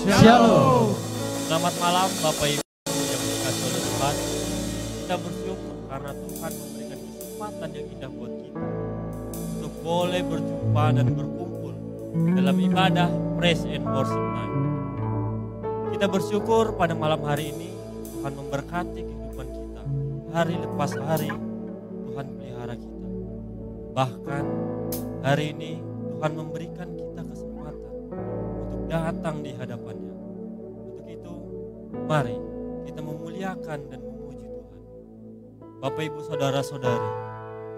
Shalom. Selamat malam Bapak Ibu yang dikasihi oleh Tuhan. Kita bersyukur karena Tuhan memberikan kesempatan yang indah buat kita untuk boleh berjumpa dan berkumpul dalam ibadah Praise and Worship Night. Kita bersyukur pada malam hari ini Tuhan memberkati kehidupan kita. Hari lepas hari Tuhan pelihara kita. Bahkan hari ini Tuhan memberikan kita kesempatan untuk datang di hadapannya. Untuk itu mari kita memuliakan dan memuji Tuhan. Bapak Ibu Saudara-saudari,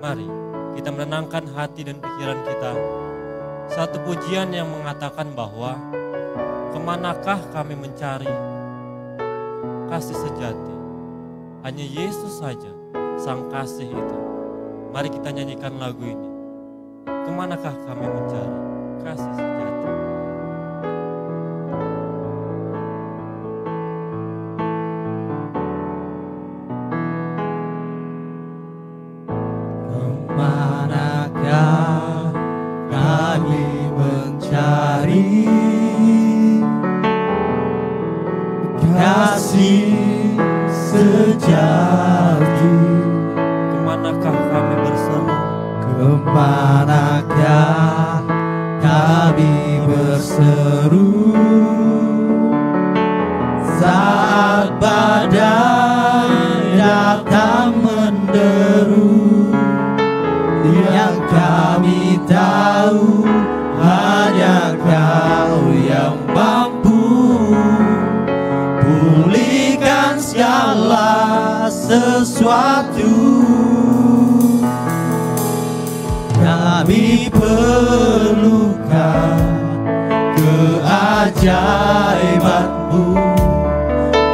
mari kita menenangkan hati dan pikiran kita. Satu pujian yang mengatakan bahwa kemanakah kami mencari kasih sejati? Hanya Yesus saja sang kasih itu. Mari kita nyanyikan lagu ini. Kemanakah kami mencari kasih sejati? Kemanakah kami mencari kasih sejati? Kemanakah kami berseru? Kemanakah kami berseru saat badai datang menderu? Yang kami tahu hanya Kau yang mampu pulihkan segala sesuatu. Kami perlukan keajaiban-Mu.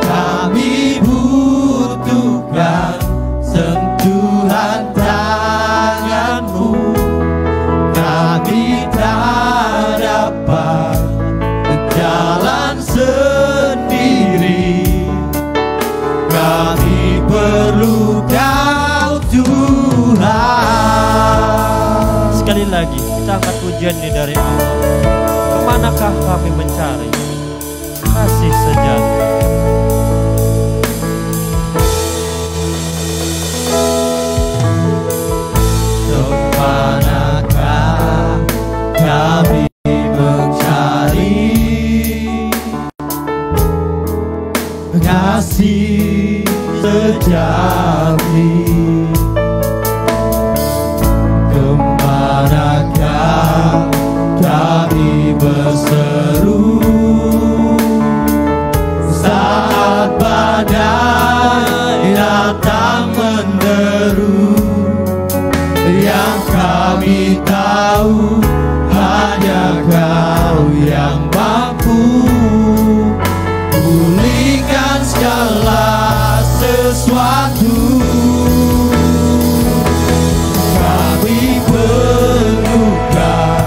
Kami butuhkan sentuhan tangan-Mu. Kami tak dapat jalan sendiri. Kami perlu Kau, Tuhan. Sekali lagi kita angkat pujian ini dari awal. Kemanakah kami mencari kasih sejati? Kemanakah kami mencari kasih sejati? Kemanakah kami berseru saat badai datang menderu? Yang kami tahu hanya Kau yang mampu pulihkan segala sesuatu. Kami perlukan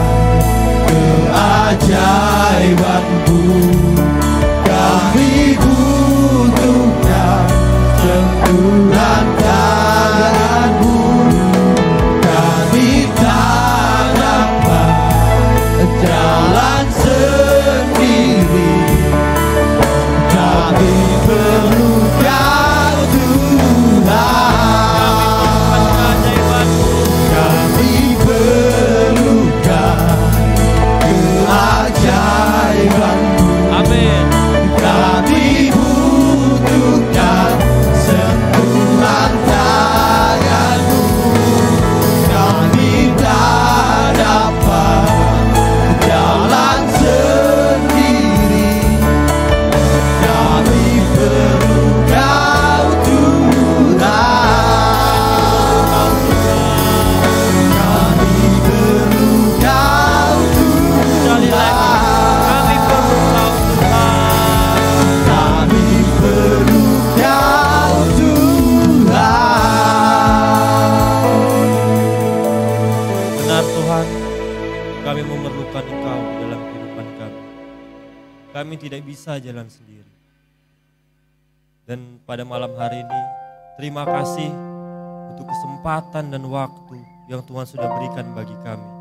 keajaiban-Mu. Kami butuhkan sentuhan tangan-Mu. Kami tak dapat jalan sendiri. Kami perlu Kau, Tuhan. Kami perlukan keajaiban-Mu. Amin. Kami butuhkan sentuhan tangan-Mu. Kami tak dapat jalan sendiri. Kami perlu Kau, Tuhan. Kami perlu Kau, Sekali lagi kami perlu Kau, Tuhan. Kami perlu Kau, Tuhan. Benar Tuhan, kami memerlukan Engkau dalam kehidupan kami. Kami tidak bisa jalan sendiri. Dan pada malam hari ini, terima kasih untuk kesempatan dan waktu yang Tuhan sudah berikan bagi kami.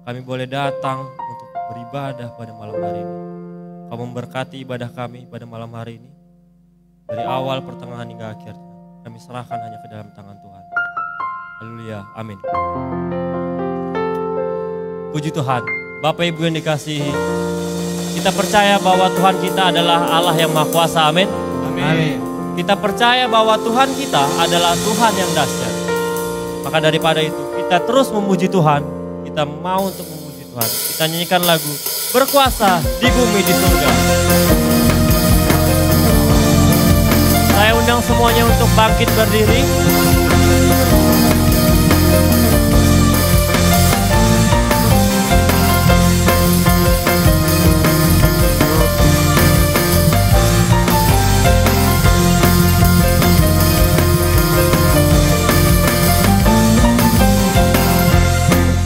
Kami boleh datang untuk beribadah pada malam hari ini. Kau memberkati ibadah kami pada malam hari ini. Dari awal, pertengahan hingga akhirnya. Kami serahkan hanya ke dalam tangan Tuhan. Haleluya, amin. Puji Tuhan. Bapak Ibu yang dikasihi, kita percaya bahwa Tuhan kita adalah Allah yang Maha Kuasa, amin. Amin. Kita percaya bahwa Tuhan kita adalah Tuhan yang dahsyat. Maka daripada itu, kita terus memuji Tuhan. Kita mau untuk memuji Tuhan. Kita nyanyikan lagu Berkuasa di Bumi di Surga. Saya undang semuanya untuk bangkit berdiri.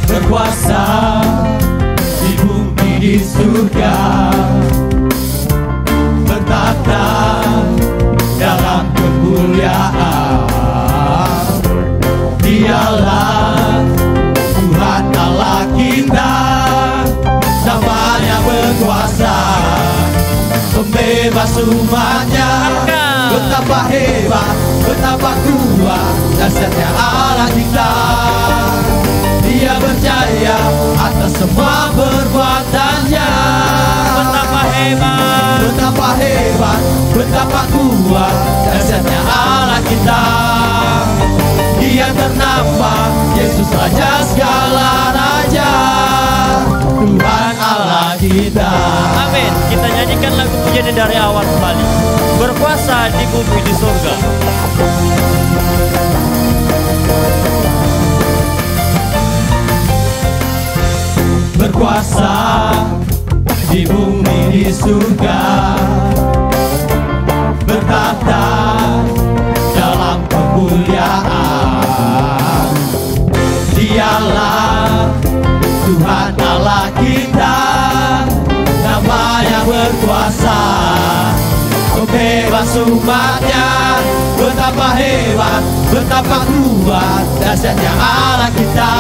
Berkuasa di bumi di surga, bertata dalam kemuliaan. Dialah Tuhan Allah kita, namanya berkuasa, pembebas umatnya. Betapa hebat, betapa kuat dahsyatnya Allah kita. Dia berjaya atas semua perbuatannya. Betapa hebat, betapa hebat, betapa kuat dahsyatnya Allah kita. Dia ternama, Yesus Raja segala raja, Tuhan Allah kita. amin. Kita nyanyikan lagu pujian dari awal kembali. Berkuasa di bumi di surga. Berkuasa di bumi di surga, bertata dalam kemuliaan. Dialah Tuhan Allah kita, namanya berkuasa, pembebas umatnya. Betapa hebat, betapa kuat dahsyatnya Allah kita.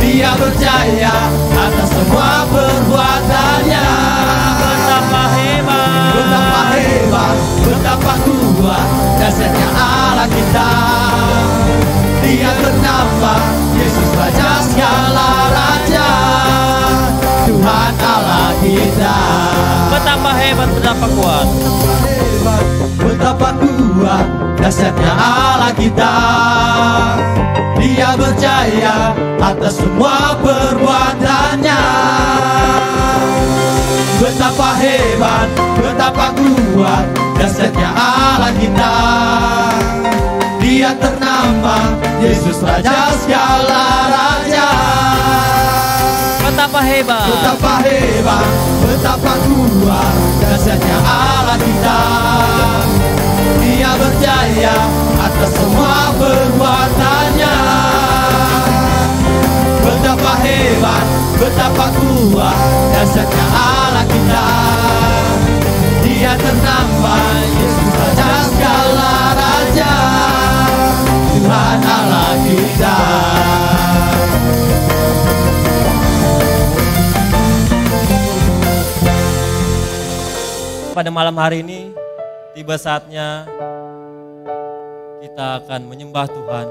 Dia berjaya atas semua perbuatannya. Betapa hebat, betapa hebat, betapa kuat dahsyatnya Allah kita. Dia bernama Yesus Raja segala raja, Tuhan Allah kita. betapa hebat, betapa kuat. Betapa kuat dahsyatnya Allah kita. Dia berjaya atas semua perbuatannya. Betapa hebat, betapa kuat dahsyatnya Allah kita. Dia ternama Yesus Raja segala raja. Betapa hebat, Betapa hebat, betapa kuat dahsyatnya Allah kita. Dia berjaya atas semua perbuatannya. Betapa hebat, betapa kuat dahsyatnya Allah kita. Dia ternama Yesus Raja segala raja, Tuhan Allah kita. pada malam hari ini tiba saatnya kita akan menyembah Tuhan.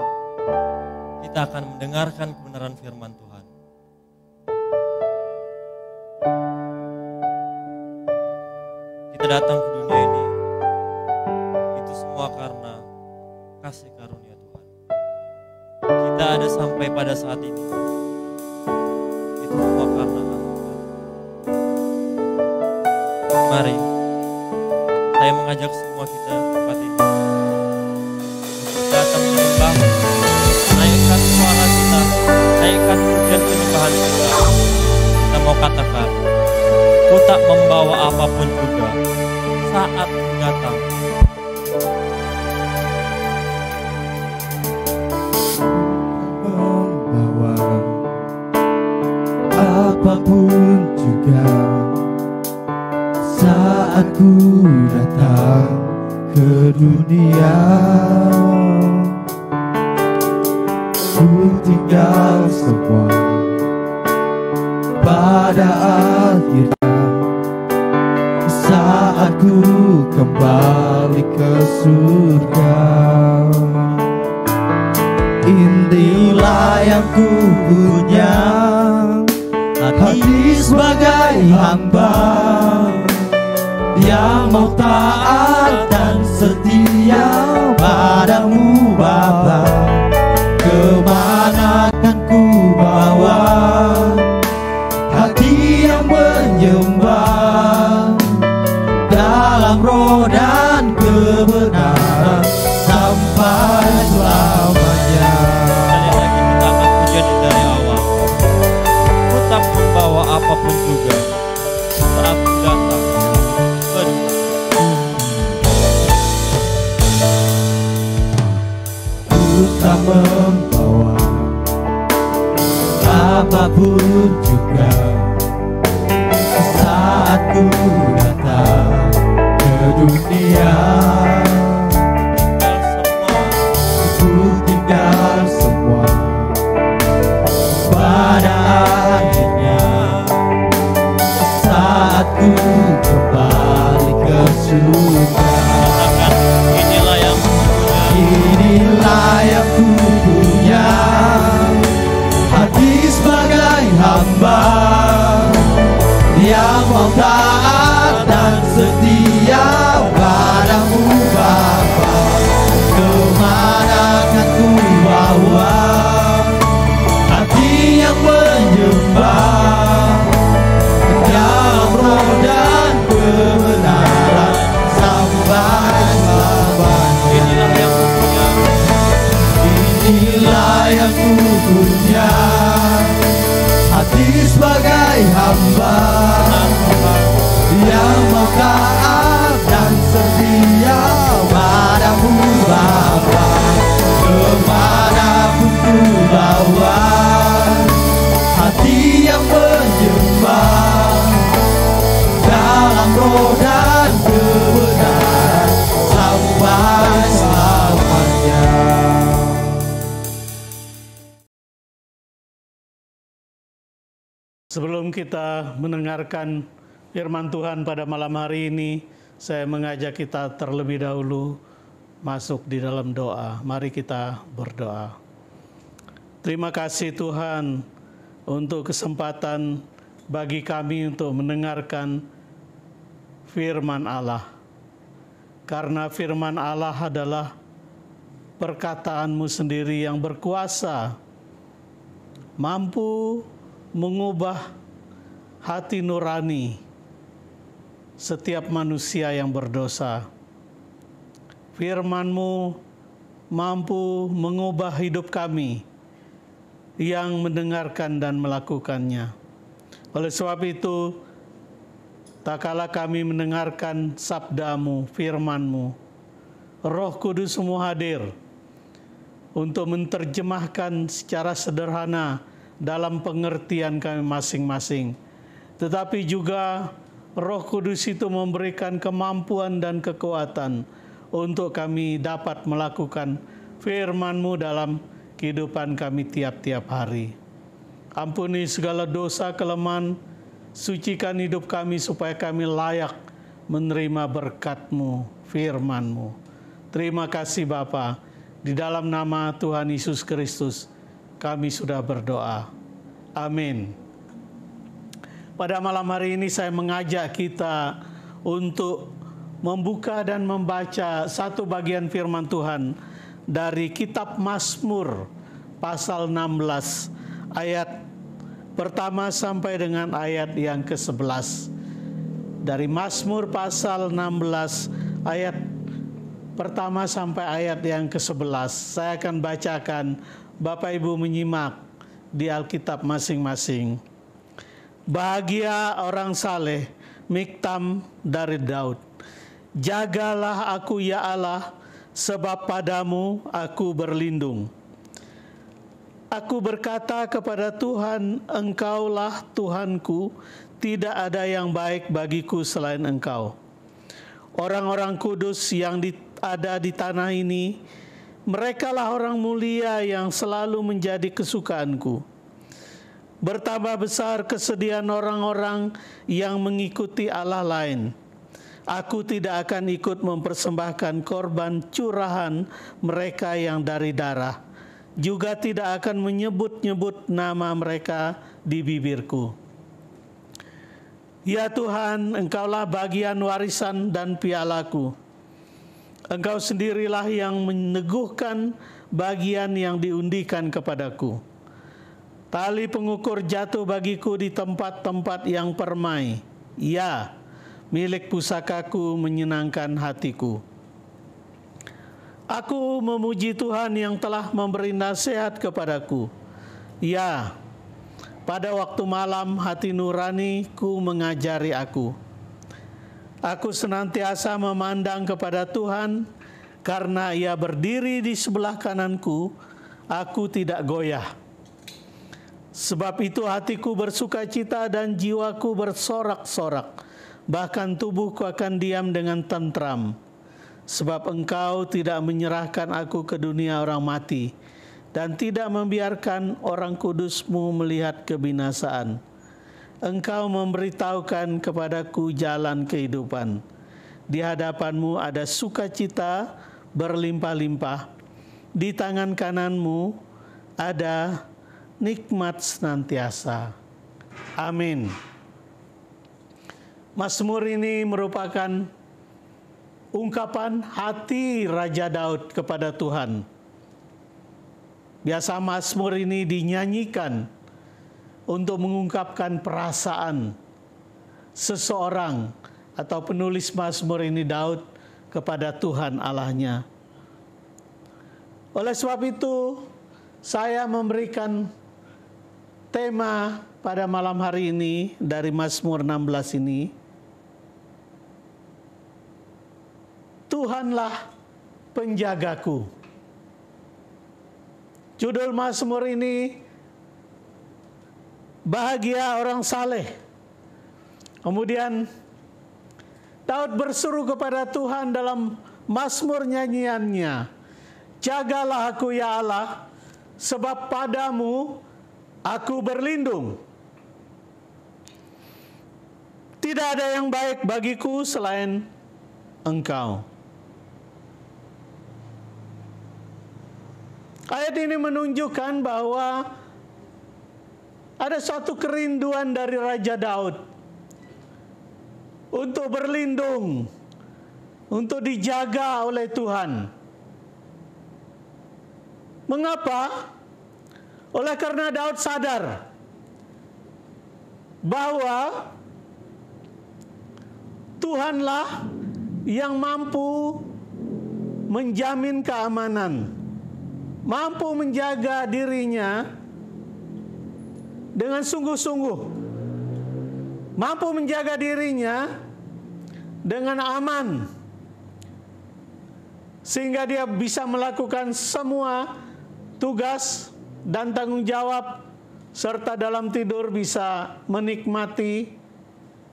Kita akan mendengarkan kebenaran firman Tuhan. Kita datang ke dunia ini itu semua karena kasih karunia Tuhan. Kita ada sampai pada saat ini itu semua karena kasih Tuhan. Mari saya mengajak semua kita tempat ini untuk datang menyembah, naikkan suara kita, naikkan pujian penyembahan kita. Kita mau katakan, ku tak membawa apapun juga saat datang. Membawa apapun juga saat ku datang ke dunia. Ku tinggal semua pada akhirnya kembali ke surga. Inilah yang ku punya, hati sebagai hamba yang mau taat dan setia padamu Bapa. Kemana kan ku bawa hati yang menyembah dalam roh dan kebenaran sampai selamanya. Sekali lagi kita akan pujian dari awal. Ku tak membawa apapun juga saat ku datang. Ku tak membawa apapun juga saat ku datang ke dunia. Ku tinggal semua pada akhirnya saat ku kembali ke surga. Inilah yang Inilah yang ku punya, hati sebagai hamba yang mau taat dan setia padamu Bapa. Kemana kan ku bawa hati yang menyembah dalam roh dan kebenaran sampai selamanya. Inilah yang ku punya, hati sebagai hamba yang mau taat dan setia padamu Bapa. Kemanapun ku bawa hati yang menyembah dalam roh dan kebenaran sampai selamanya. Sebelum kita mendengarkan firman Tuhan pada malam hari ini, saya mengajak kita terlebih dahulu masuk di dalam doa. Mari kita berdoa. Terima kasih Tuhan untuk kesempatan bagi kami untuk mendengarkan firman Allah. Karena firman Allah adalah perkataan-Mu sendiri yang berkuasa, mampu mengubah hati nurani setiap manusia yang berdosa. Firman-Mu mampu mengubah hidup kami yang mendengarkan dan melakukannya. Oleh sebab itu, tak kala kami mendengarkan sabda-Mu, firman-Mu, Roh Kudus-Mu hadir untuk menerjemahkan secara sederhana dalam pengertian kami masing-masing. Tetapi juga Roh Kudus itu memberikan kemampuan dan kekuatan untuk kami dapat melakukan firman-Mu dalam kehidupan kami tiap-tiap hari. Ampuni segala dosa kelemahan, sucikan hidup kami supaya kami layak menerima berkat-Mu, firman-Mu. Terima kasih Bapa, di dalam nama Tuhan Yesus Kristus kami sudah berdoa. Amin. Pada malam hari ini saya mengajak kita untuk membuka dan membaca satu bagian firman Tuhan dari kitab Mazmur pasal 16 ayat pertama sampai dengan ayat yang ke-11. Dari Mazmur pasal 16 ayat pertama sampai ayat yang ke-11. Saya akan bacakan, Bapak Ibu menyimak di Alkitab masing-masing. Bahagia orang saleh, miktam dari Daud. Jagalah aku ya Allah, sebab padamu aku berlindung. Aku berkata kepada Tuhan, Engkaulah Tuhanku, tidak ada yang baik bagiku selain Engkau. Orang-orang kudus yang ada di tanah ini, merekalah orang mulia yang selalu menjadi kesukaanku. Bertambah besar kesedihan orang-orang yang mengikuti Allah lain. Aku tidak akan ikut mempersembahkan korban curahan mereka yang dari darah, juga tidak akan menyebut-nyebut nama mereka di bibirku. Ya Tuhan, Engkaulah bagian warisan dan pialaku. Engkau sendirilah yang meneguhkan bagian yang diundikan kepadaku. Tali pengukur jatuh bagiku di tempat-tempat yang permai. Ya, milik pusakaku menyenangkan hatiku. Aku memuji Tuhan yang telah memberi nasihat kepadaku. Ya, pada waktu malam hati nuraniku mengajari aku. Aku senantiasa memandang kepada Tuhan, karena Ia berdiri di sebelah kananku, aku tidak goyah. Sebab itu hatiku bersukacita dan jiwaku bersorak-sorak. Bahkan tubuhku akan diam dengan tentram. Sebab Engkau tidak menyerahkan aku ke dunia orang mati, dan tidak membiarkan orang kudus-Mu melihat kebinasaan. Engkau memberitahukan kepadaku jalan kehidupan. Di hadapan-Mu ada sukacita berlimpah-limpah. Di tangan kanan-Mu ada nikmat senantiasa. Amin. Mazmur ini merupakan ungkapan hati Raja Daud kepada Tuhan. Biasa mazmur ini dinyanyikan untuk mengungkapkan perasaan seseorang atau penulis mazmur ini Daud kepada Tuhan Allahnya. Oleh sebab itu, saya memberikan tema pada malam hari ini dari Mazmur 16 ini. Tuhanlah penjagaku. Judul Mazmur ini, bahagia orang saleh. Kemudian Daud berseru kepada Tuhan dalam Mazmur nyanyiannya, jagalah aku ya Allah, sebab padamu aku berlindung. Tidak ada yang baik bagiku selain Engkau. Ayat ini menunjukkan bahwa ada suatu kerinduan dari Raja Daud untuk berlindung, untuk dijaga oleh Tuhan. Mengapa? Oleh karena Daud sadar bahwa Tuhanlah yang mampu menjamin keamanan, mampu menjaga dirinya dengan sungguh-sungguh, mampu menjaga dirinya dengan aman, sehingga dia bisa melakukan semua tugas dan tanggung jawab, serta dalam tidur bisa menikmati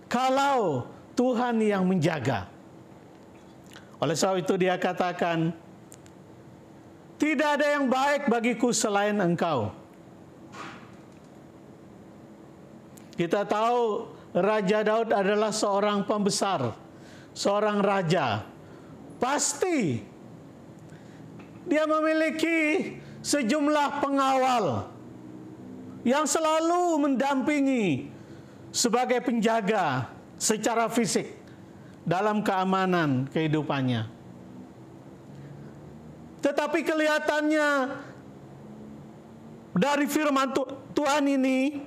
kalau Tuhan yang menjaga. Oleh sebab itu dia katakan, tidak ada yang baik bagiku selain Engkau. Kita tahu Raja Daud adalah seorang pembesar, seorang raja. Pasti dia memiliki sejumlah pengawal yang selalu mendampingi sebagai penjaga secara fisik dalam keamanan kehidupannya. Tetapi kelihatannya dari firman Tuhan ini,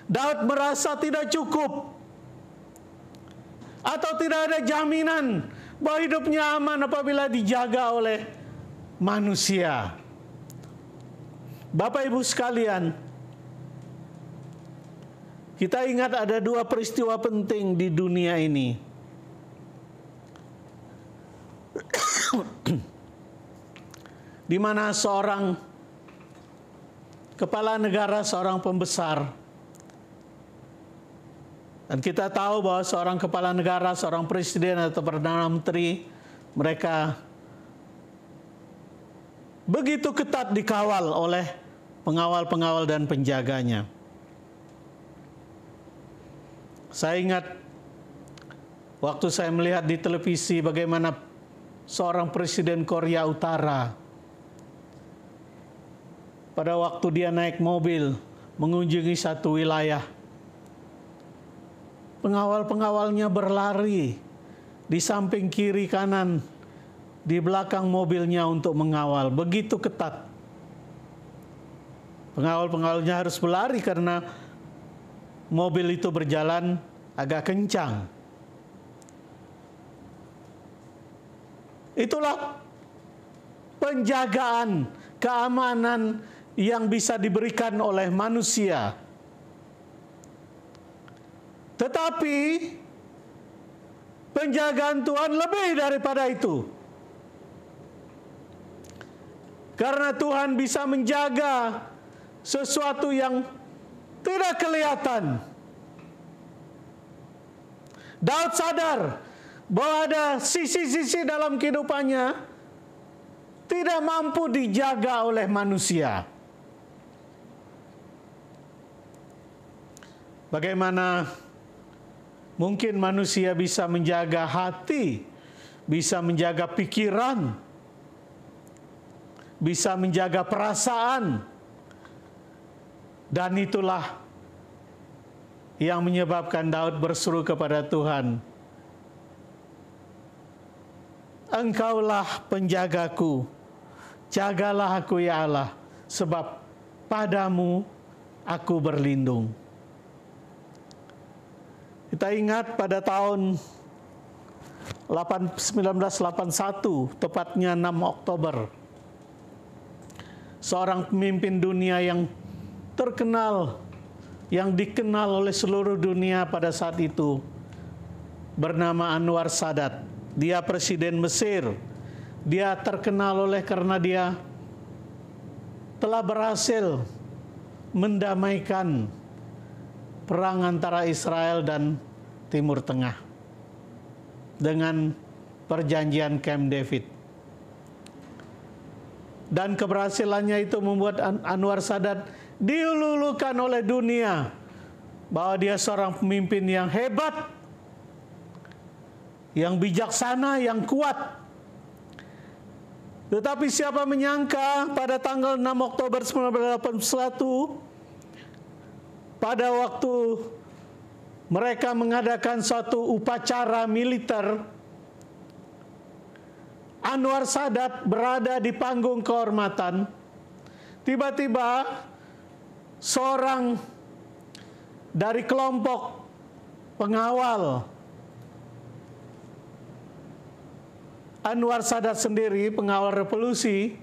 Daud merasa tidak cukup atau tidak ada jaminan bahwa hidupnya aman apabila dijaga oleh manusia. Bapak Ibu sekalian, kita ingat ada dua peristiwa penting di dunia ini. Di mana seorang kepala negara, seorang pembesar, dan kita tahu bahwa seorang kepala negara, seorang presiden atau perdana menteri, mereka begitu ketat dikawal oleh pengawal-pengawal dan penjaganya. Saya ingat Waktu saya melihat di televisi bagaimana seorang presiden Korea Utara, pada waktu dia naik mobil mengunjungi satu wilayah, pengawal-pengawalnya berlari di samping kiri kanan, di belakang mobilnya untuk mengawal. Begitu ketat. Pengawal-pengawalnya harus berlari karena mobil itu berjalan agak kencang. Itulah penjagaan keamanan yang bisa diberikan oleh manusia. Tetapi penjagaan Tuhan lebih daripada itu. Karena Tuhan bisa menjaga sesuatu yang tidak kelihatan. Daud sadar bahwa ada sisi-sisi dalam kehidupannya tidak mampu dijaga oleh manusia. Bagaimana mungkin manusia bisa menjaga hati, bisa menjaga pikiran, bisa menjaga perasaan, dan itulah yang menyebabkan Daud berseru kepada Tuhan, Engkaulah penjagaku, jagalah aku ya Allah, sebab padamu aku berlindung. Kita ingat pada tahun 1981, tepatnya 6 Oktober, seorang pemimpin dunia yang terkenal, yang dikenal oleh seluruh dunia pada saat itu, bernama Anwar Sadat. Dia presiden Mesir. Dia terkenal karena dia telah berhasil mendamaikan perang antara Israel dan Timur Tengah dengan perjanjian Camp David. Dan keberhasilannya itu membuat Anwar Sadat diululukan oleh dunia bahwa dia seorang pemimpin yang hebat, yang bijaksana, yang kuat. Tetapi siapa menyangka pada tanggal 6 Oktober 1981, pada waktu mereka mengadakan suatu upacara militer, Anwar Sadat berada di panggung kehormatan. Tiba-tiba seorang dari kelompok pengawal Anwar Sadat sendiri, pengawal revolusi,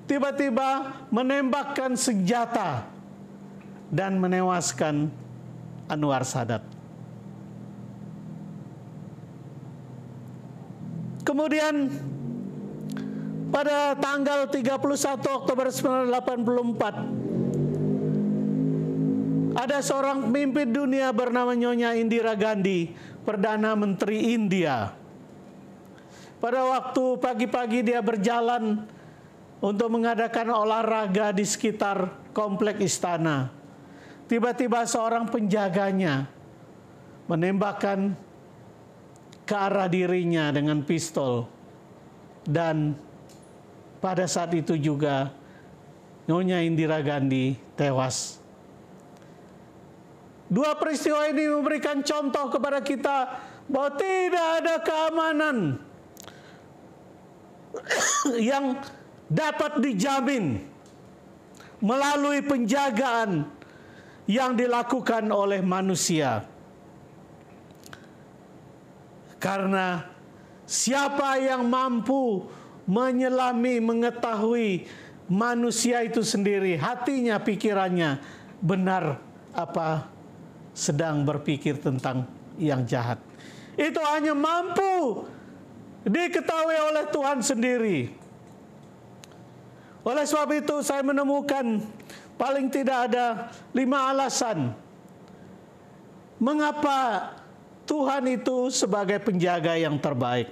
tiba-tiba menembakkan senjata dan menewaskan Anwar Sadat. Kemudian pada tanggal 31 Oktober 1984, ada seorang pemimpin dunia bernama Nyonya Indira Gandhi, Perdana Menteri India. Pada waktu pagi-pagi dia berjalan untuk mengadakan olahraga di sekitar komplek istana. Tiba-tiba seorang penjaganya menembakkan ke arah dirinya dengan pistol. Dan pada saat itu juga Nyonya Indira Gandhi tewas. Dua peristiwa ini memberikan contoh kepada kita bahwa tidak ada keamanan yang dapat dijamin melalui penjagaan yang dilakukan oleh manusia. Karena siapa yang mampu menyelami, mengetahui manusia itu sendiri, hatinya, pikirannya, benar apa sedang berpikir tentang yang jahat. Itu hanya mampu diketahui oleh Tuhan sendiri. Oleh sebab itu saya menemukan paling tidak ada 5 alasan mengapa Tuhan itu sebagai penjaga yang terbaik.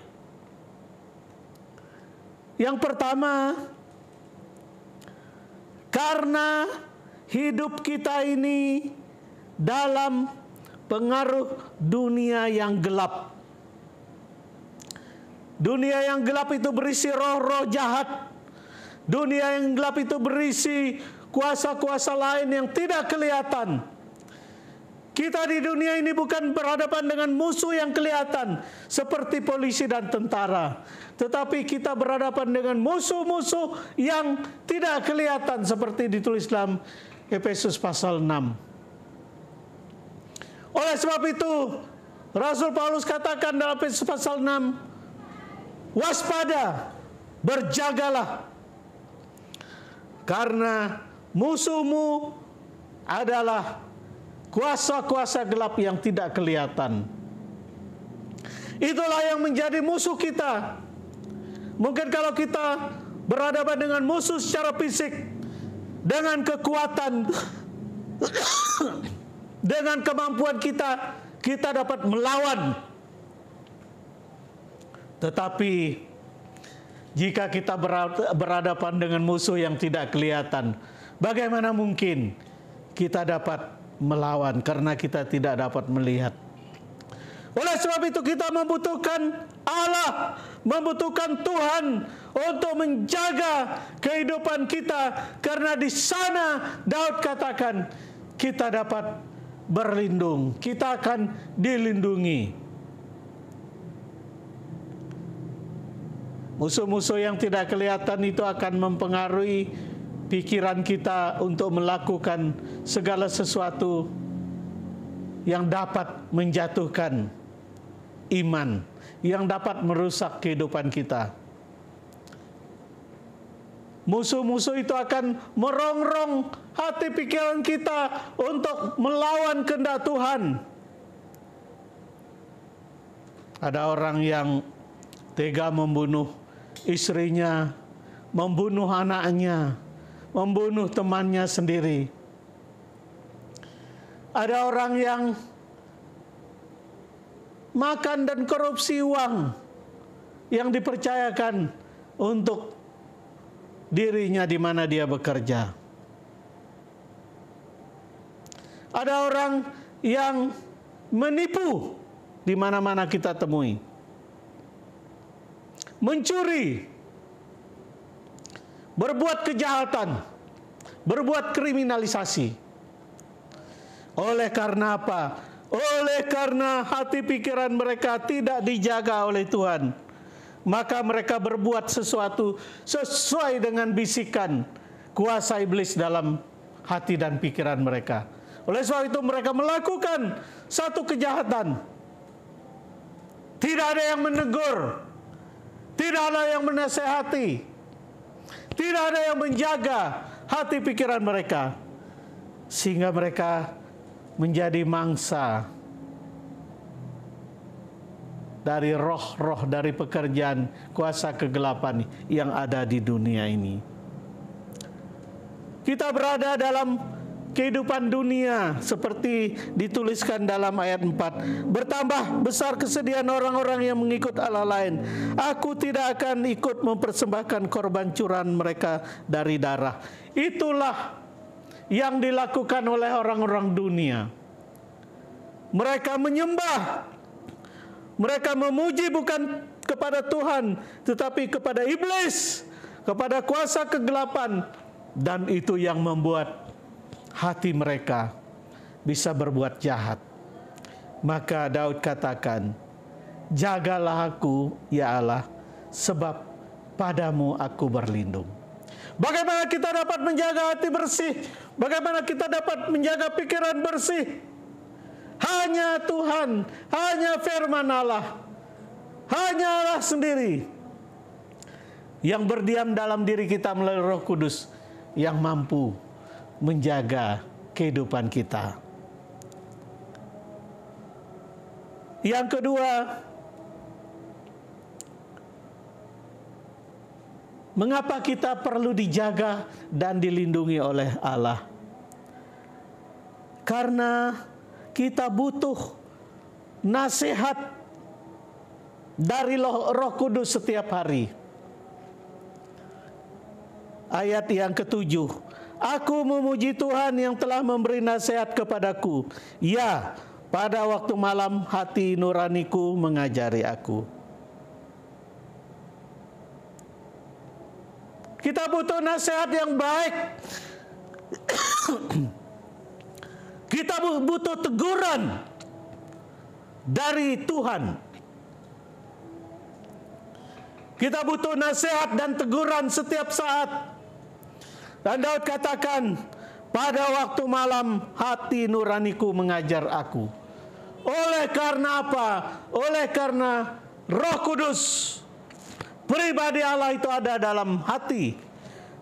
Yang pertama, karena hidup kita ini dalam pengaruh dunia yang gelap. Dunia yang gelap itu berisi roh-roh jahat. Dunia yang gelap itu berisi kuasa-kuasa lain yang tidak kelihatan. Kita di dunia ini bukan berhadapan dengan musuh yang kelihatan seperti polisi dan tentara, tetapi kita berhadapan dengan musuh-musuh yang tidak kelihatan seperti ditulis dalam Efesus pasal 6. Oleh sebab itu, Rasul Paulus katakan dalam Efesus pasal 6, waspada, berjagalah, karena musuhmu adalah kuasa-kuasa gelap yang tidak kelihatan. Itulah yang menjadi musuh kita. Mungkin kalau kita berhadapan dengan musuh secara fisik, dengan kekuatan, dengan kemampuan kita, kita dapat melawan. Tetapi jika kita berhadapan dengan musuh yang tidak kelihatan, bagaimana mungkin kita dapat melawan karena kita tidak dapat melihat. Oleh sebab itu kita membutuhkan Allah, membutuhkan Tuhan untuk menjaga kehidupan kita, karena di sana Daud katakan kita dapat berlindung, kita akan dilindungi. Musuh-musuh yang tidak kelihatan itu akan mempengaruhi pikiran kita untuk melakukan segala sesuatu yang dapat menjatuhkan iman, yang dapat merusak kehidupan kita. Musuh-musuh itu akan merongrong hati pikiran kita untuk melawan kehendak Tuhan. Ada orang yang tega membunuh istrinya, membunuh anaknya, membunuh temannya sendiri. Ada orang yang makan dan korupsi uang yang dipercayakan untuk dirinya di mana dia bekerja. Ada orang yang menipu di mana-mana kita temui. Mencuri, berbuat kejahatan, berbuat kriminalisasi. Oleh karena apa? Oleh karena hati pikiran mereka tidak dijaga oleh Tuhan, maka mereka berbuat sesuatu sesuai dengan bisikan kuasa iblis dalam hati dan pikiran mereka. Oleh sebab itu mereka melakukan satu kejahatan. Tidak ada yang menegur, tidak ada yang menasehati, tidak ada yang menjaga hati pikiran mereka, sehingga mereka menjadi mangsa dari roh-roh, dari pekerjaan kuasa kegelapan yang ada di dunia ini. Kita berada dalam kehidupan dunia seperti dituliskan dalam ayat 4. Bertambah besar kesedihan orang-orang yang mengikut Allah lain. Aku tidak akan ikut mempersembahkan korban curahan mereka dari darah. Itulah yang dilakukan oleh orang-orang dunia. Mereka menyembah, mereka memuji bukan kepada Tuhan, tetapi kepada iblis, kepada kuasa kegelapan. Dan itu yang membuat hati mereka bisa berbuat jahat. Maka Daud katakan, jagalah aku ya Allah, sebab padamu aku berlindung. Bagaimana kita dapat menjaga hati bersih? Bagaimana kita dapat menjaga pikiran bersih? Hanya Tuhan, hanya firman Allah, hanya Allah sendiri yang berdiam dalam diri kita melalui Roh Kudus yang mampu menjaga kehidupan kita. Yang kedua, mengapa kita perlu dijaga dan dilindungi oleh Allah? Karena kita butuh nasihat dari Roh Kudus setiap hari. Ayat yang ke-7. Aku memuji Tuhan yang telah memberi nasihat kepadaku. Ya, pada waktu malam hati nuraniku mengajari aku. Kita butuh nasihat yang baik. Kita butuh teguran dari Tuhan. Kita butuh nasihat dan teguran setiap saat. Dan Daud katakan, pada waktu malam hati nuraniku mengajar aku. Oleh karena apa? Oleh karena Roh Kudus, pribadi Allah itu ada dalam hati.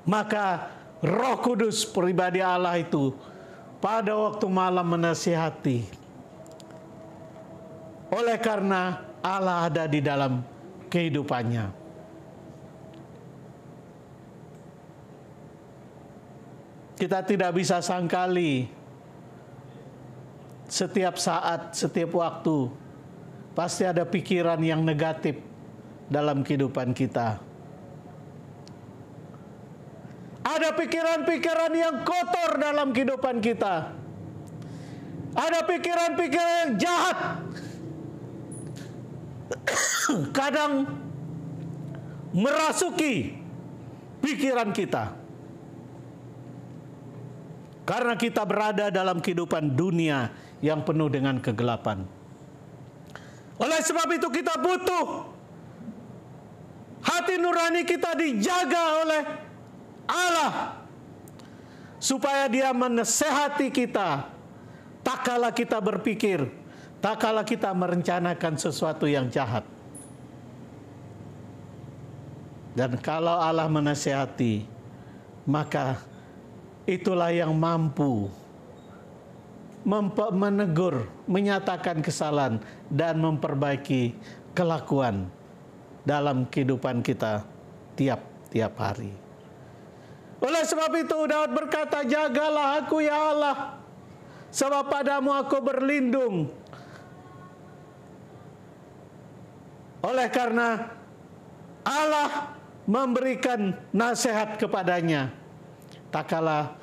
Maka Roh Kudus, pribadi Allah itu pada waktu malam menasihati. Oleh karena Allah ada di dalam kehidupannya. Kita tidak bisa sangkali setiap saat, setiap waktu pasti ada pikiran yang negatif dalam kehidupan kita. Ada pikiran-pikiran yang kotor dalam kehidupan kita. Ada pikiran-pikiran yang jahat. Kadang merasuki pikiran kita. Karena kita berada dalam kehidupan dunia yang penuh dengan kegelapan. Oleh sebab itu kita butuh hati nurani kita dijaga oleh Allah, supaya Dia menasehati kita, tak kala kita berpikir, tak kala kita merencanakan sesuatu yang jahat. Dan kalau Allah menasehati, maka itulah yang mampu menegur, menyatakan kesalahan, dan memperbaiki kelakuan dalam kehidupan kita tiap-tiap hari. Oleh sebab itu Daud berkata, jagalah aku ya Allah, sebab padamu aku berlindung. Oleh karena Allah memberikan nasihat kepadanya, tak kala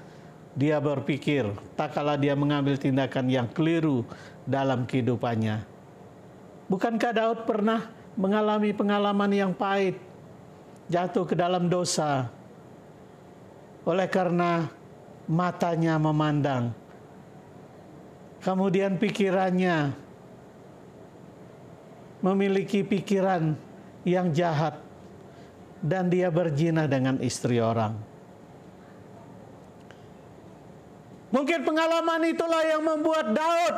dia berpikir, tak kala dia mengambil tindakan yang keliru dalam kehidupannya. Bukankah Daud pernah mengalami pengalaman yang pahit, jatuh ke dalam dosa, oleh karena matanya memandang, kemudian pikirannya memiliki pikiran yang jahat, dan dia berzina dengan istri orang. Mungkin pengalaman itulah yang membuat Daud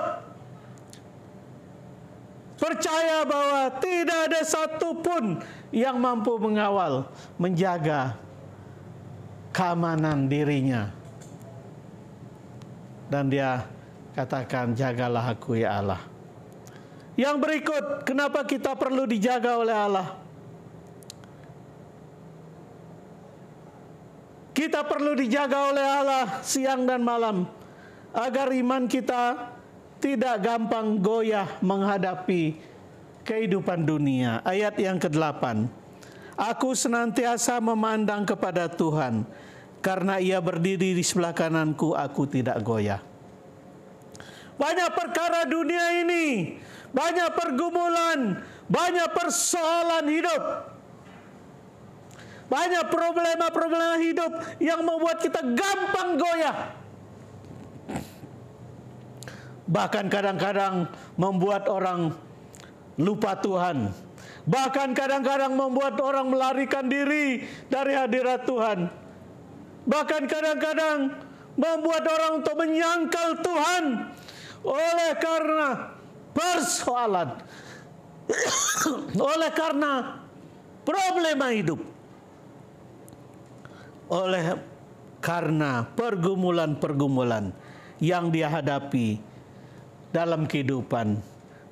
percaya bahwa tidak ada satupun yang mampu mengawal, menjaga keamanan dirinya. Dan dia katakan, jagalah aku ya Allah. Yang berikut, kenapa kita perlu dijaga oleh Allah? Kita perlu dijaga oleh Allah siang dan malam, agar iman kita tidak gampang goyah menghadapi kehidupan dunia. Ayat yang ke-8. Aku senantiasa memandang kepada Tuhan, karena Ia berdiri di sebelah kananku, aku tidak goyah. Banyak perkara dunia ini, banyak pergumulan, banyak persoalan hidup, banyak problema-problema hidup yang membuat kita gampang goyah. Bahkan kadang-kadang membuat orang lupa Tuhan. Bahkan kadang-kadang membuat orang melarikan diri dari hadirat Tuhan. Bahkan kadang-kadang membuat orang untuk menyangkal Tuhan oleh karena persoalan, oleh karena problema hidup, oleh karena pergumulan-pergumulan yang dia hadapi dalam kehidupan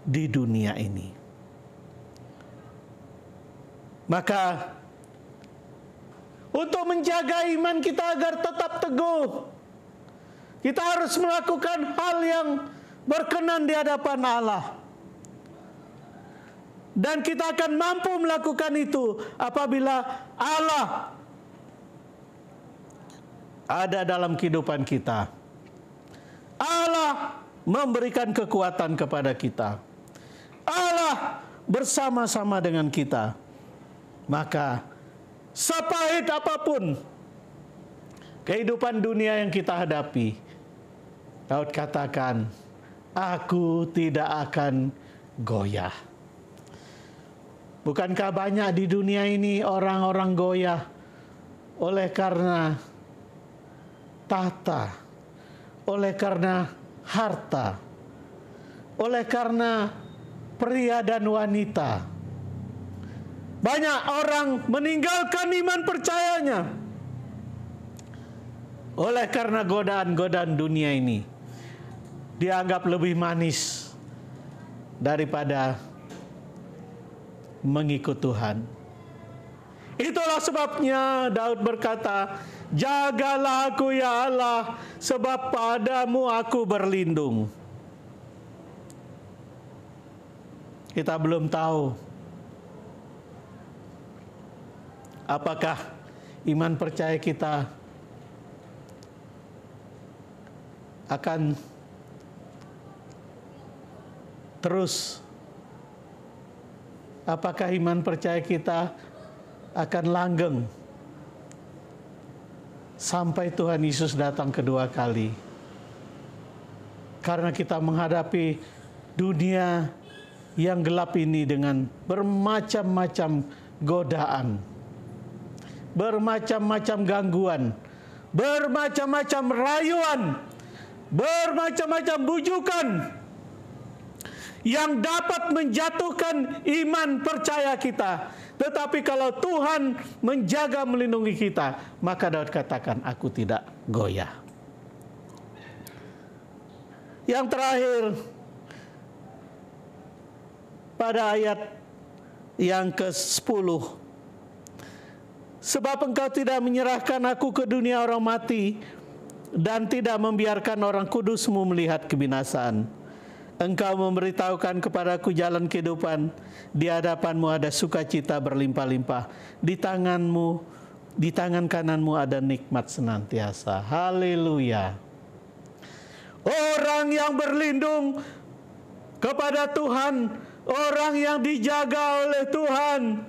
di dunia ini. Maka untuk menjaga iman kita agar tetap teguh, kita harus melakukan hal yang berkenan di hadapan Allah. Dan kita akan mampu melakukan itu apabila Allah ada dalam kehidupan kita. Allah memberikan kekuatan kepada kita. Allah bersama-sama dengan kita. Maka sepahit apapun kehidupan dunia yang kita hadapi, Daud katakan, aku tidak akan goyah. Bukankah banyak di dunia ini orang-orang goyah oleh karena tahta, oleh karena harta, oleh karena pria dan wanita. Banyak orang meninggalkan iman percayanya oleh karena godaan-godaan dunia ini. Dianggap lebih manis daripada mengikut Tuhan. Itulah sebabnya Daud berkata, jagalah aku ya Allah, sebab padamu aku berlindung. Kita belum tahu apakah iman percaya kita akan terus, apakah iman percaya kita akan langgeng sampai Tuhan Yesus datang kedua kali. Karena kita menghadapi dunia yang gelap ini dengan bermacam-macam godaan, bermacam-macam gangguan, bermacam-macam rayuan, bermacam-macam bujukan yang dapat menjatuhkan iman percaya kita. Tetapi kalau Tuhan menjaga melindungi kita, maka Daud katakan, aku tidak goyah. Yang terakhir, pada ayat yang ke-10, sebab engkau tidak menyerahkan aku ke dunia orang mati, dan tidak membiarkan orang kudusmu melihat kebinasaan. Engkau memberitahukan kepadaku jalan kehidupan. Di hadapanmu ada sukacita berlimpah-limpah. Di tangan kananmu ada nikmat senantiasa. Haleluya. Orang yang berlindung kepada Tuhan, orang yang dijaga oleh Tuhan,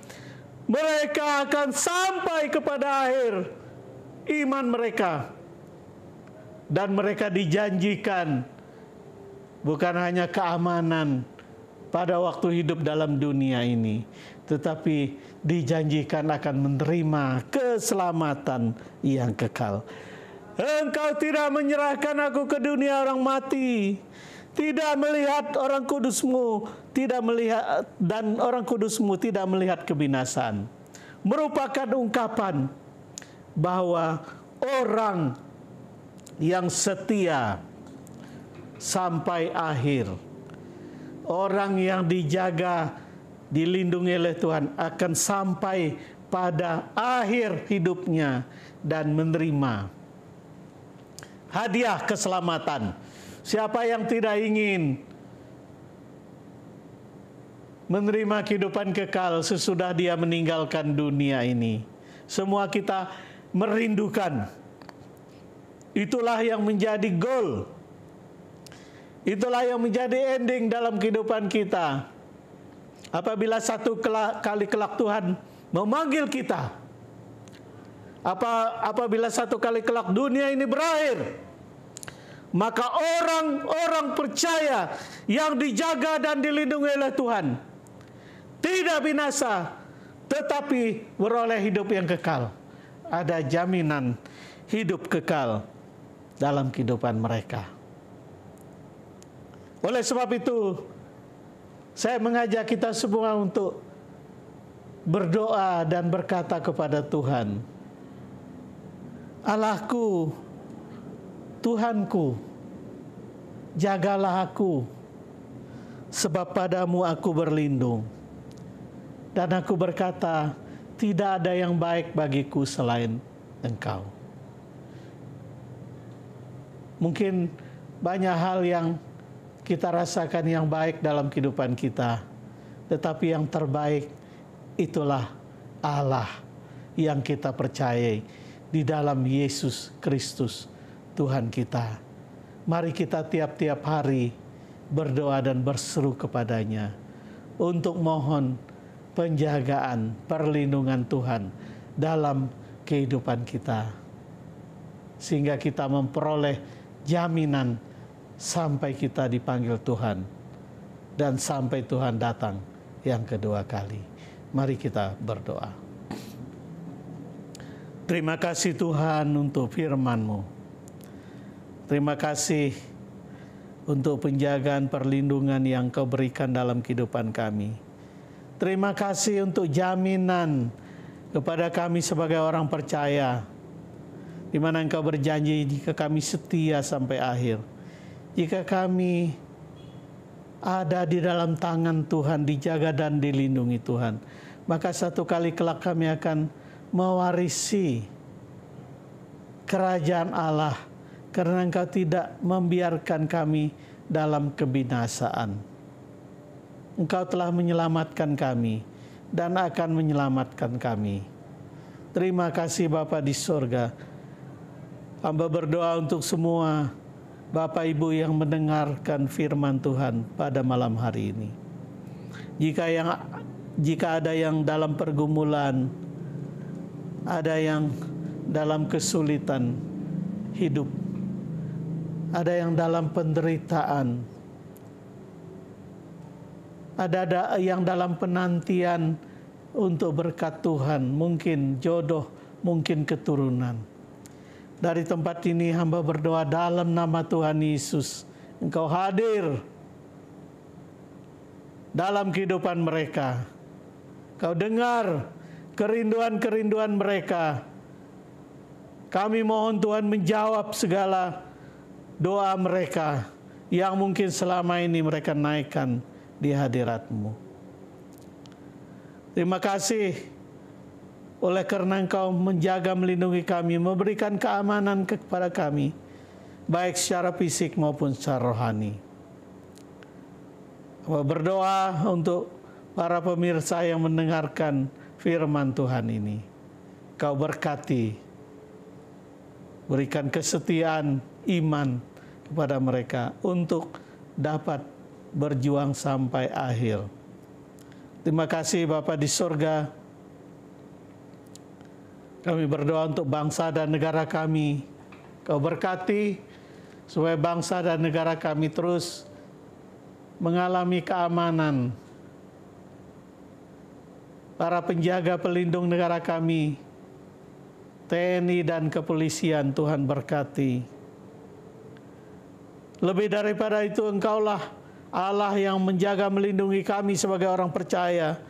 mereka akan sampai kepada akhir iman mereka. Dan mereka dijanjikan bukan hanya keamanan pada waktu hidup dalam dunia ini, tetapi dijanjikan akan menerima keselamatan yang kekal. Engkau tidak menyerahkan aku ke dunia orang mati, tidak melihat orang kudusmu, tidak melihat, dan orang kudusmu tidak melihat kebinasaan. Merupakan ungkapan bahwa orang yang setia sampai akhir, orang yang dijaga, dilindungi oleh Tuhan, akan sampai pada akhir hidupnya dan menerima hadiah keselamatan. Siapa yang tidak ingin menerima kehidupan kekal sesudah dia meninggalkan dunia ini? Semua kita merindukan. Itulah yang menjadi goal. Itulah yang menjadi ending dalam kehidupan kita. Apabila satu kali kelak Tuhan memanggil kita, apabila satu kali kelak dunia ini berakhir, maka orang-orang percaya yang dijaga dan dilindungi oleh Tuhan tidak binasa, tetapi beroleh hidup yang kekal. Ada jaminan hidup kekal dalam kehidupan mereka. Oleh sebab itu, saya mengajak kita semua untuk berdoa dan berkata kepada Tuhan, Allahku, Tuhanku, jagalah aku, sebab padamu aku berlindung. Dan aku berkata, tidak ada yang baik bagiku selain Engkau. Mungkin banyak hal yang kita rasakan yang baik dalam kehidupan kita, tetapi yang terbaik itulah Allah yang kita percayai di dalam Yesus Kristus Tuhan kita. Mari kita tiap-tiap hari berdoa dan berseru kepadanya untuk mohon penjagaan, perlindungan Tuhan dalam kehidupan kita, sehingga kita memperoleh jaminan sampai kita dipanggil Tuhan dan sampai Tuhan datang yang kedua kali. Mari kita berdoa. Terima kasih Tuhan untuk firman-Mu. Terima kasih untuk penjagaan perlindungan yang Kau berikan dalam kehidupan kami. Terima kasih untuk jaminan kepada kami sebagai orang percaya, di mana Engkau berjanji jika kami setia sampai akhir, jika kami ada di dalam tangan Tuhan, dijaga dan dilindungi Tuhan, maka satu kali kelak kami akan mewarisi kerajaan Allah, karena Engkau tidak membiarkan kami dalam kebinasaan. Engkau telah menyelamatkan kami dan akan menyelamatkan kami. Terima kasih Bapa di surga. Hamba berdoa untuk semua Bapak Ibu yang mendengarkan firman Tuhan pada malam hari ini. Jika ada yang dalam pergumulan, ada yang dalam kesulitan hidup, ada yang dalam penderitaan, ada yang dalam penantian untuk berkat Tuhan, mungkin jodoh, mungkin keturunan. Dari tempat ini hamba berdoa dalam nama Tuhan Yesus, Engkau hadir dalam kehidupan mereka. Kau dengar kerinduan-kerinduan mereka. Kami mohon Tuhan menjawab segala doa mereka yang mungkin selama ini mereka naikkan di hadirat-Mu. Terima kasih oleh karena Engkau menjaga, melindungi kami, memberikan keamanan kepada kami, baik secara fisik maupun secara rohani. Berdoa untuk para pemirsa yang mendengarkan firman Tuhan ini. Kau berkati, berikan kesetiaan iman kepada mereka untuk dapat berjuang sampai akhir. Terima kasih Bapa di surga. Kami berdoa untuk bangsa dan negara kami. Kau berkati supaya bangsa dan negara kami terus mengalami keamanan. Para penjaga pelindung negara kami, TNI dan kepolisian, Tuhan berkati. Lebih daripada itu, Engkaulah Allah yang menjaga, melindungi kami sebagai orang percaya,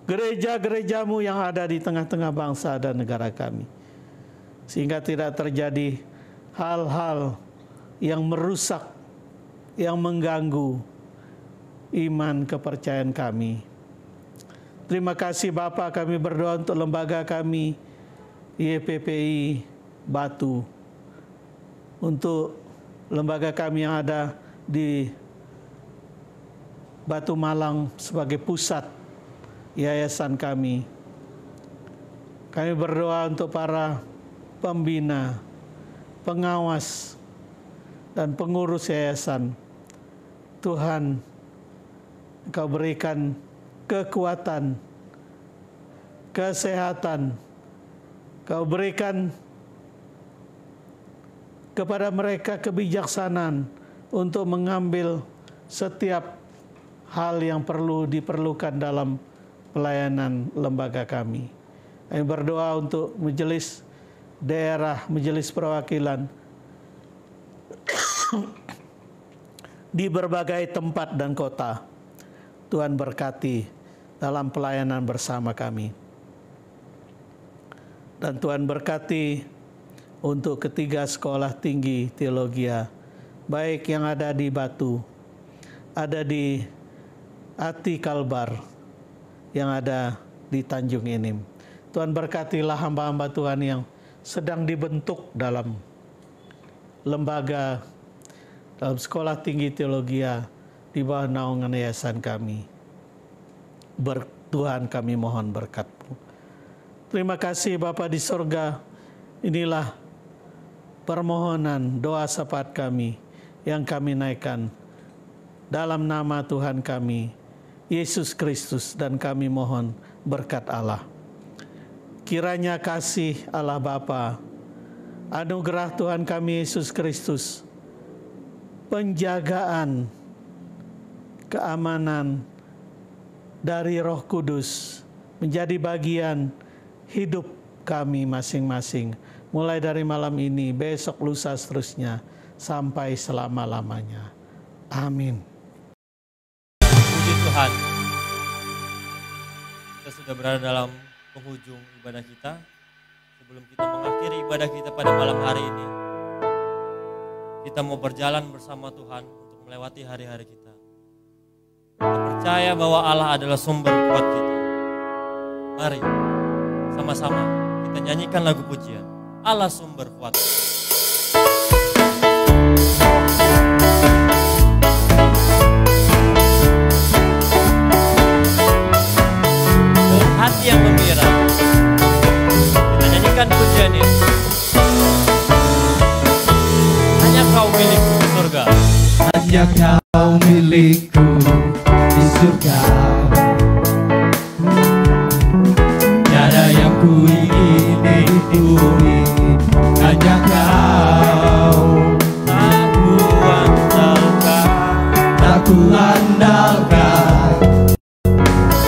gereja-gereja-Mu yang ada di tengah-tengah bangsa dan negara kami, sehingga tidak terjadi hal-hal yang merusak, yang mengganggu iman kepercayaan kami. Terima kasih Bapa, kami berdoa untuk lembaga kami, YPPI Batu, untuk lembaga kami yang ada di Batu Malang sebagai pusat yayasan kami. Kami berdoa untuk para pembina, pengawas, dan pengurus yayasan. Tuhan, Engkau berikan kekuatan, kesehatan, Kau berikan kepada mereka kebijaksanaan untuk mengambil setiap hal yang perlu diperlukan dalam pelayanan lembaga kami. Kami berdoa untuk majelis daerah, majelis perwakilan di berbagai tempat dan kota. Tuhan berkati dalam pelayanan bersama kami. Dan Tuhan berkati untuk ketiga sekolah tinggi teologi, baik yang ada di Batu, ada di Ati Kalbar, yang ada di Tanjung Inim. Tuhan berkatilah hamba-hamba Tuhan yang sedang dibentuk dalam lembaga, dalam sekolah tinggi teologi di bawah naungan yayasan kami. Tuhan, kami mohon berkat-Mu. Terima kasih Bapa di surga. Inilah permohonan doa syafaat kami yang kami naikkan dalam nama Tuhan kami, Yesus Kristus, dan kami mohon berkat Allah. kiranya kasih Allah Bapa, anugerah Tuhan kami Yesus Kristus, penjagaan, keamanan dari Roh Kudus menjadi bagian hidup kami masing-masing, mulai dari malam ini, besok, lusa, seterusnya, sampai selama-lamanya. Amin. Puji Tuhan, kita sudah berada dalam penghujung ibadah kita. Sebelum kita mengakhiri ibadah kita pada malam hari ini, kita mau berjalan bersama Tuhan untuk melewati hari-hari kita. Kita percaya bahwa Allah adalah sumber kuat kita. Mari sama-sama kita nyanyikan lagu pujian, Allah sumber kuat. Dengan hati yang gembira, kita nyanyikan pujian ini. Hanya Kau milikku di surga. Hanya Kau milikku di surga. Tiada yang ku ingini di bumi, hanya Kau. Tak ku andalkan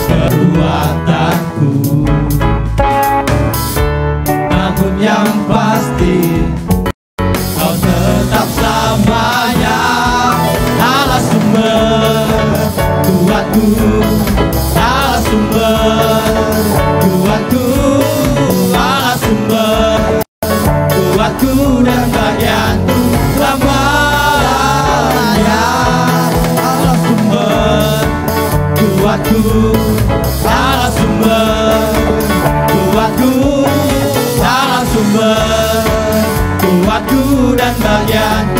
kekuatanku, namun yang pasti Kau tetap selamanya Allah sumber kuatku, Allah sumber kuatku, Allah sumber kuatku dan bagianku selamanya. Allah sumber kuatku, Allah sumber kuatku, Allah sumber kuatku dan bagianku